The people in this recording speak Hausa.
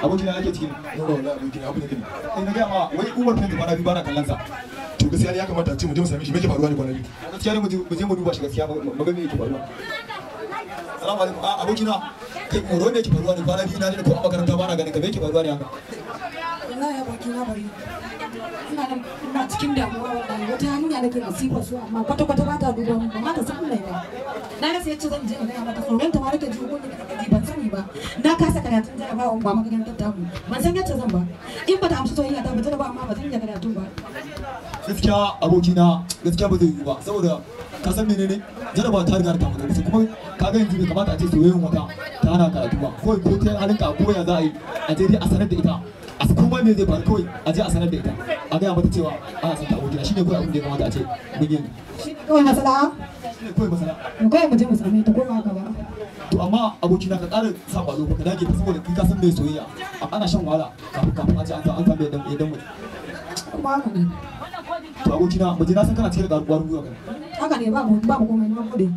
abokina ake cikin wallahi abokina abu ne kin in ga ma wai Umar Fenti bana bi bana kallon sa to gaskiya ya kamata a ce mu je mu same shi me ke faruwa ne kwana biyu gaskiya ne mu je mu duba shi gaskiya mu ga me yake faruwa. Assalamu alaikum abokina kai mu ro me yake faruwa ne kwana biyu na ne ko a makaranta bana ganin ka me yake faruwa ne haka. Wallahi abokina bari ina cikin damuwa wallahi wata hanya nake masifa su amma kwata-kwata ba ta duba mun ba ta san mai ba na rasa yace zan je in ga mata tsoron ta ma nake ji ko ban sani ba na kasa karatun jarabawa ba makarantar ta mu ban san yadda zan ba in ba ta amsa soyayya ta ba jarabawa amma ba zan iya karatu ba gaskiya abokina gaskiya ba zai yi ba saboda ka san menene jarabawa ta riga ta mutu kuma ka ga yanzu bai kamata a ce soyayyen wata ta hana karatu ba ko ta halinka ko ya za a yi a je dai a sanar da ita a kuma me zai faru kawai a je a sanar da ita a gaya mata cewa ana son ta abokina shine kawai abin da ya kamata a ce mun yi shi kawai masala shine kawai masala mu kai mu je mu same ta ko ba haka ba to amma abokina ka ƙara sa kwalo ka dage ta saboda kai ka san me soyayya ana shan wahala kafin a ce an samu idan mu kuma haka ne to abokina mu je na san kana cikin ƙwarin gwiwa kan haka ne ba mu komai na gode